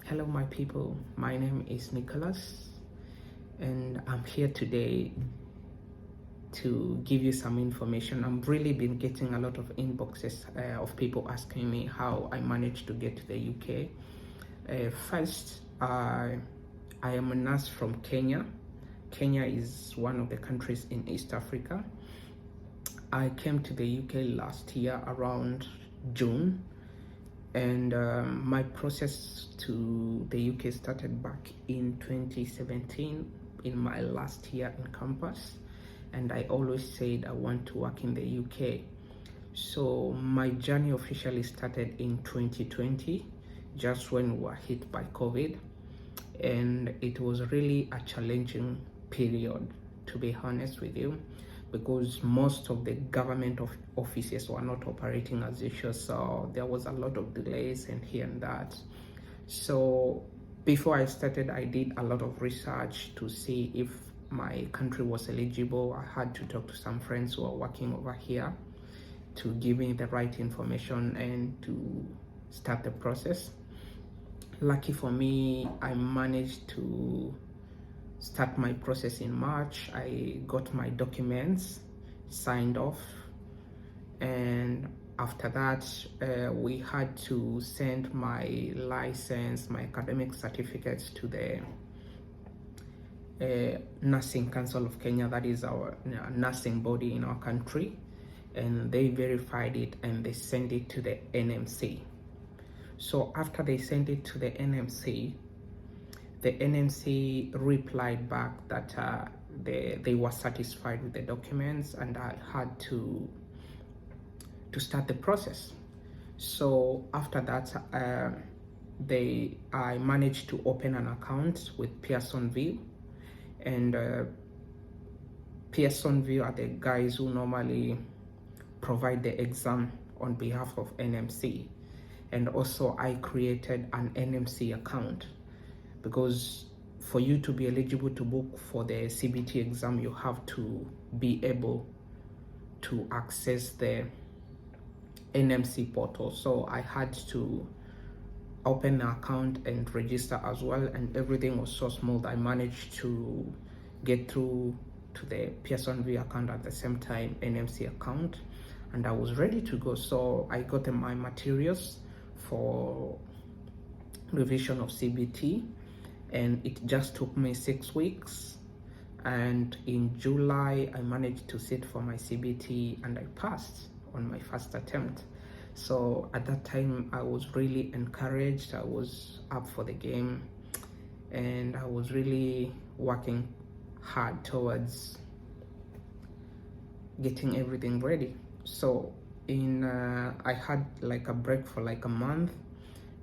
Hello, my people. My name is Nicholas, and I'm here today to give you some information. I've really been getting a lot of inboxes of people asking me how I managed to get to the UK. First, I am a nurse from Kenya. Kenya is one of the countries in East Africa. I came to the UK last year around June, and my process to the UK started back in 2017 in my last year in campus, and I always said I want to work in the UK. So my journey officially started in 2020, just when we were hit by COVID, and it was really a challenging period, to be honest with you, because most of the government offices were not operating as usual, so there was a lot of delays and here and that. So before I started, I did a lot of research to see if my country was eligible. I had to talk to some friends who are working over here to give me the right information and to start the process. Lucky for me, I managed to start my process in March. I got my documents signed off, and after that we had to send my license, my academic certificates to the Nursing Council of Kenya. That is our nursing body in our country, and they verified it and they sent it to the NMC. So after they sent it to the NMC replied back that they were satisfied with the documents, and I had to start the process. So after that, I managed to open an account with Pearson VUE, and Pearson VUE are the guys who normally provide the exam on behalf of NMC. And also I created an NMC account, because for you to be eligible to book for the CBT exam, you have to be able to access the NMC portal. So I had to open an account and register as well, and everything was so smooth. I managed to get through to the Pearson VUE account at the same time NMC account, and I was ready to go. So I got my materials for revision of CBT, and it just took me 6 weeks, and in July I managed to sit for my CBT and I passed on my first attempt. So at that time I was really encouraged. I was up for the game, and I was really working hard towards getting everything ready. So I had like a break for like a month,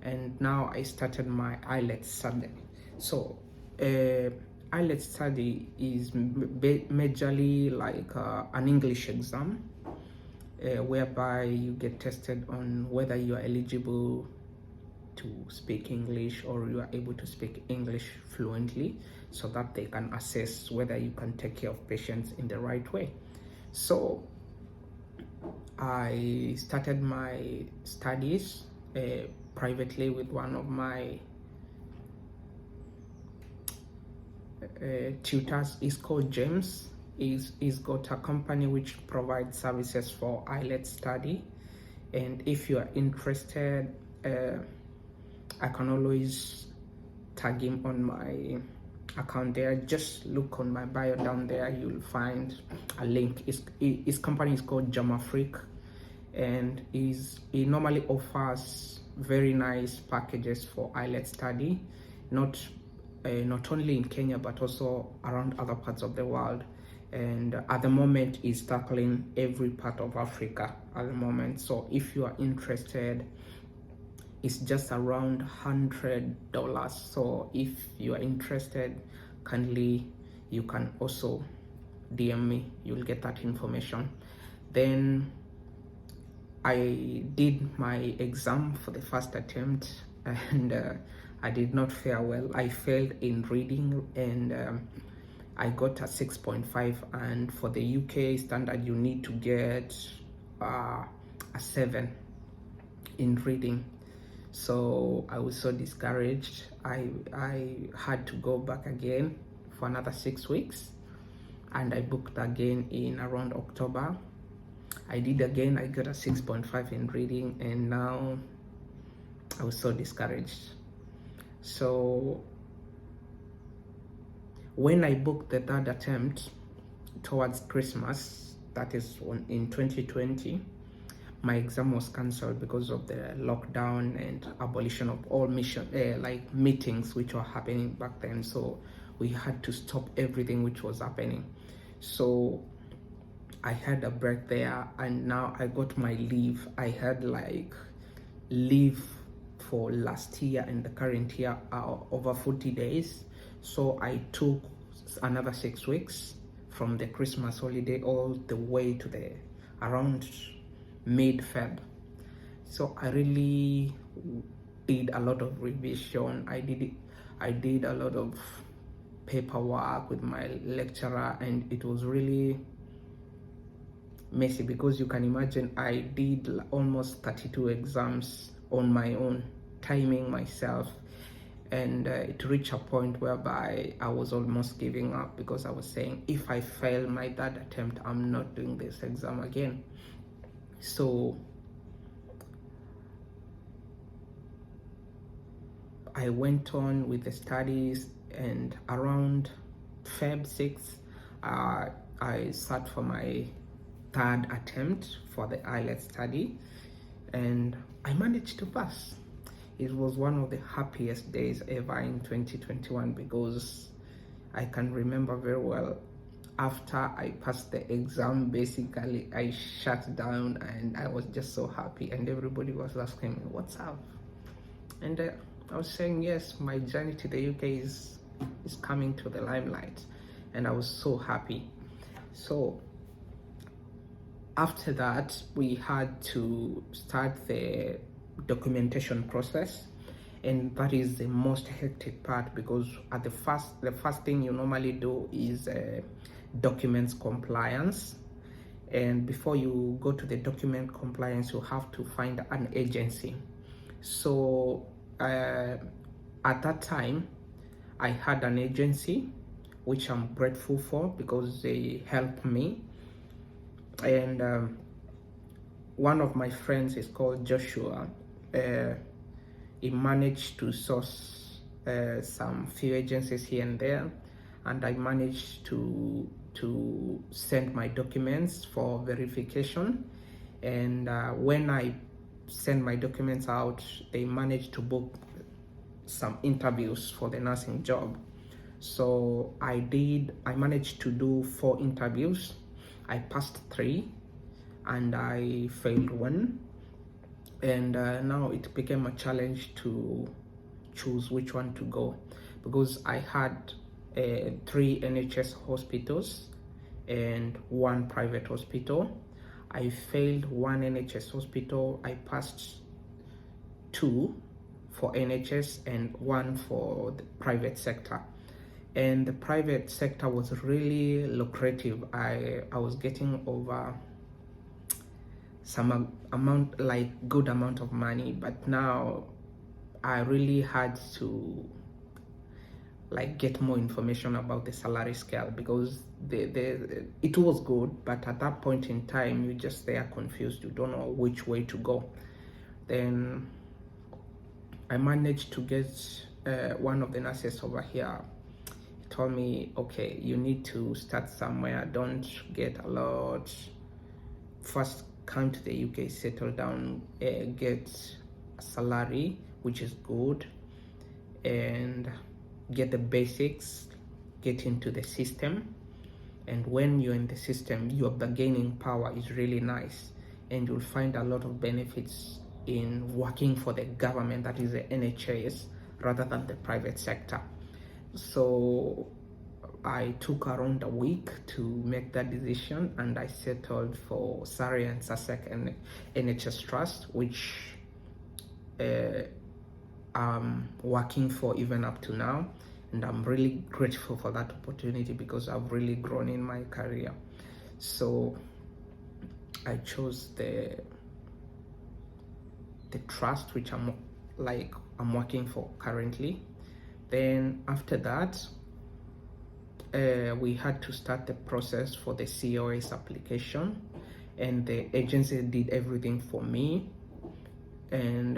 and now I started my IELTS study. So IELTS study is majorly like an English exam, whereby you get tested on whether you are eligible to speak English or you are able to speak English fluently, so that they can assess whether you can take care of patients in the right way. So I started my studies privately with one of my tutors. Is called James. He's got a company which provides services for IELTS study, and if you are interested, I can always tag him on my account there. Just look on my bio down there, you'll find a link. His company is called Jamafreak, and he normally offers very nice packages for IELTS study, not only in Kenya but also around other parts of the world. And at the moment is tackling every part of Africa at the moment. So if you are interested, it's just around $100. So if you are interested, kindly you can also DM me, you'll get that information. Then I did my exam for the first attempt, and I did not fare well. I failed in reading, and I got a 6.5, and for the UK standard you need to get a 7 in reading. So I was so discouraged. I had to go back again for another 6 weeks, and I booked again in around October. I did again. I got a 6.5 in reading, and now I was so discouraged. So when I booked the third attempt towards Christmas, that is in 2020, my exam was cancelled because of the lockdown and abolition of all meetings which were happening back then. So we had to stop everything which was happening. So I had a break there, and now I got my leave. I had leave for last year and the current year over 40 days. So I took another 6 weeks from the Christmas holiday all the way to the around mid-Feb. So I really did a lot of revision. I did a lot of paperwork with my lecturer, and it was really messy because you can imagine I did almost 32 exams on my own, timing myself, and it reached a point whereby I was almost giving up because I was saying, if I fail my third attempt, I'm not doing this exam again. So I went on with the studies, and around Feb 6th, I sat for my third attempt for the IELTS study, and I managed to pass. It was one of the happiest days ever in 2021 because I can remember very well, after I passed the exam, basically I shut down and I was just so happy, and everybody was asking me, what's up? And I was saying, yes, my journey to the UK is coming to the limelight, and I was so happy. So after that, we had to start the documentation process, and that is the most hectic part because at the first thing you normally do is documents compliance. And before you go to the document compliance, you have to find an agency. So at that time, I had an agency which I'm grateful for because they helped me. And one of my friends is called Joshua. He managed to source some few agencies here and there, and I managed to send my documents for verification. And when I sent my documents out, they managed to book some interviews for the nursing job. So I managed to do 4 interviews. I passed 3 and I failed 1. And now it became a challenge to choose which one to go, because I had 3 NHS hospitals and 1 private hospital. I failed 1 NHS hospital. I passed 2 for NHS and 1 for the private sector. And the private sector was really lucrative. I was getting over some amount, like good amount of money, but now I really had to get more information about the salary scale, because it was good, but at that point in time you just there confused, you don't know which way to go. Then I managed to get one of the nurses over here. He told me, okay, you need to start somewhere, don't get a lot, first come to the UK, settle down, get a salary which is good, and get the basics, get into the system. And when you're in the system, your bargaining power is really nice, and you'll find a lot of benefits in working for the government, that is the NHS, rather than the private sector. So I took around a week to make that decision, and I settled for Surrey and Sussex and NHS Trust, which I'm working for even up to now. And I'm really grateful for that opportunity because I've really grown in my career. So I chose the trust which I'm like I'm working for currently. Then after that, we had to start the process for the COS application, and the agency did everything for me. And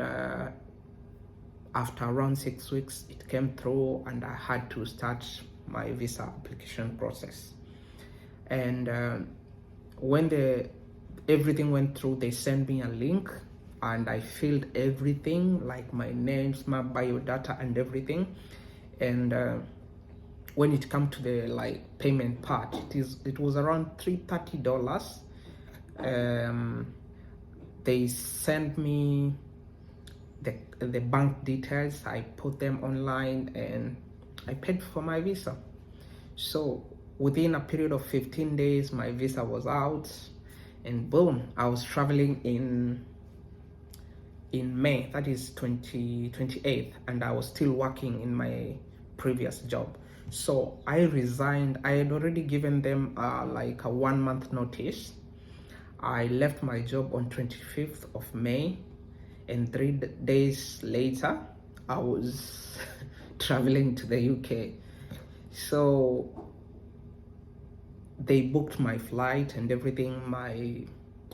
after around 6 weeks, it came through, and I had to start my visa application process. And when everything went through, they sent me a link, and I filled everything, like my names, my biodata, and everything. And when it come to the like payment part, it was around $330. They sent me the bank details. I put them online, and I paid for my visa. So within a period of 15 days, my visa was out, and boom, I was traveling in May, that is 2028, and I was still working in my previous job. So I resigned. I had already given them like a 1 month notice. I left my job on 25th of May, and 3 days later, I was traveling to the UK. So they booked my flight and everything, my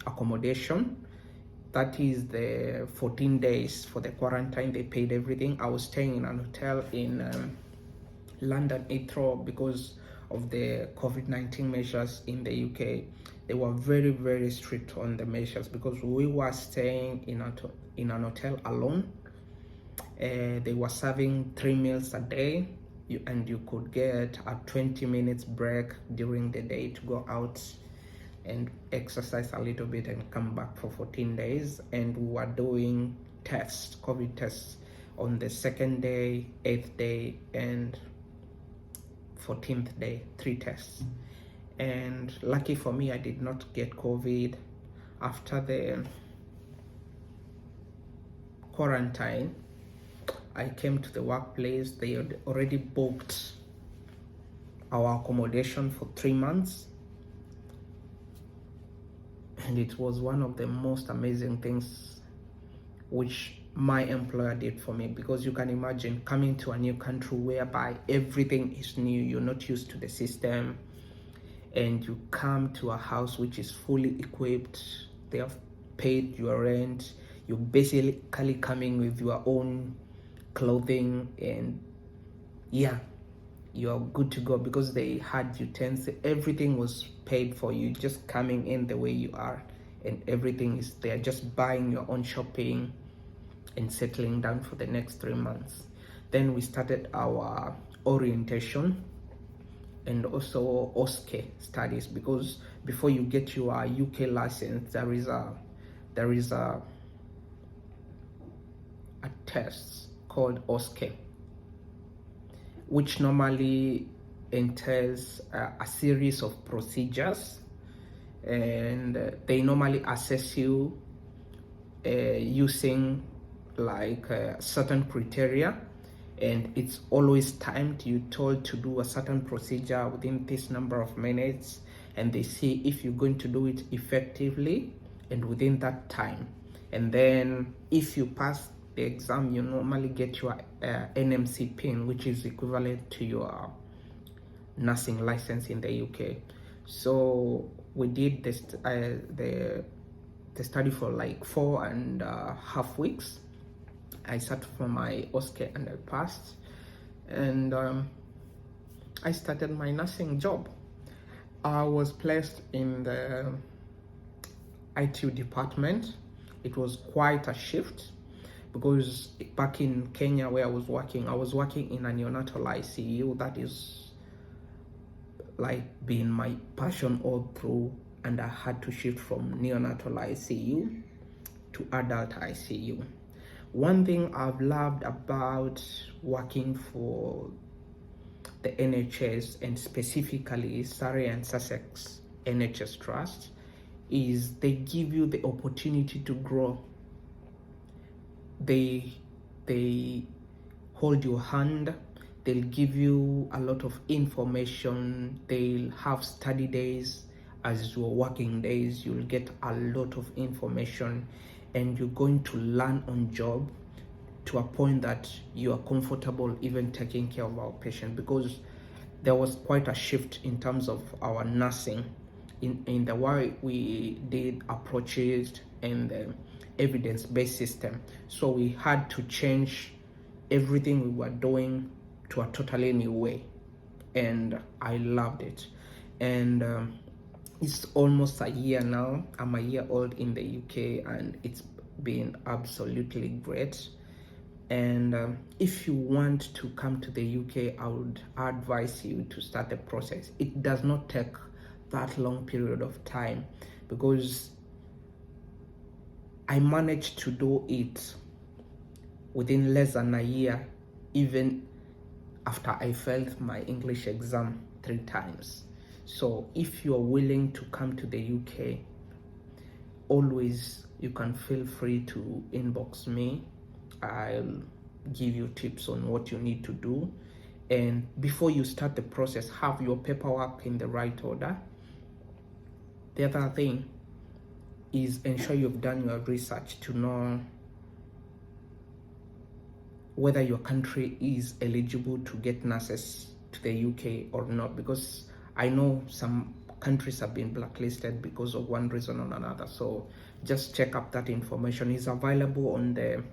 accommodation. That is the 14 days for the quarantine. They paid everything. I was staying in an hotel in London Heathrow because of the COVID-19 measures in the UK. They were very, very strict on the measures because we were staying in an hotel alone. They were serving 3 meals a day, and you could get a 20 minutes break during the day to go out and exercise a little bit and come back for 14 days. And we were doing tests, COVID tests, on the 2nd day, 8th day, and 14th day, 3 tests. And lucky for me, I did not get COVID. After the quarantine, I came to the workplace. They had already booked our accommodation for 3 months. And it was one of the most amazing things which my employer did for me, because you can imagine coming to a new country whereby everything is new, you're not used to the system, and you come to a house which is fully equipped. They have paid your rent. You're basically coming with your own clothing, and yeah, you're good to go because they had utensils. Everything was paid for you, just coming in the way you are, and everything is there, just buying your own shopping and settling down for the next 3 months. Then we started our orientation and also OSCE studies, because before you get your UK license, there is a test called OSCE, which normally entails a series of procedures, and they normally assess you using like certain criteria, and it's always timed. You're told to do a certain procedure within this number of minutes, and they see if you're going to do it effectively and within that time. And then if you pass the exam, you normally get your NMC pin, which is equivalent to your nursing license in the UK. So we did this the study for like 4.5 weeks. I sat for my OSCE and I passed, and I started my nursing job. I was placed in the ITU department. It was quite a shift, because back in Kenya where I was working in a neonatal ICU. That is like being my passion all through, and I had to shift from neonatal ICU to adult ICU. One thing I've loved about working for the NHS, and specifically Surrey and Sussex NHS Trust, is they give you the opportunity to grow. They hold your hand. They'll give you a lot of information. They'll have study days as your working days. You'll get a lot of information, and you're going to learn on job. to a point that you are comfortable even taking care of our patient, because there was quite a shift in terms of our nursing in the way we did approaches and the evidence-based system. So we had to change everything we were doing to a totally new way, and I loved it. And it's almost a year now. I'm a year old in the UK, and it's been absolutely great. And if you want to come to the UK, I would advise you to start the process. It does not take that long period of time, because I managed to do it within less than a year, even after I failed my English exam 3 times. So if you're willing to come to the UK, always you can feel free to inbox me. I'll give you tips on what you need to do. And before you start the process, have your paperwork in the right order. The other thing is ensure you've done your research to know whether your country is eligible to get nurses to the UK or not, because I know some countries have been blacklisted because of one reason or another. So just check up that information. It's available on the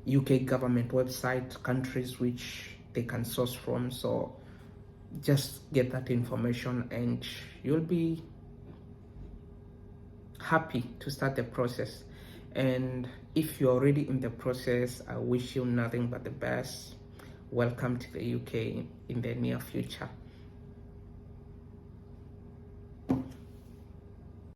UK government website, countries which they can source from. So just get that information and you'll be happy to start the process. And if you're already in the process, I wish you nothing but the best. Welcome to the UK in the near future.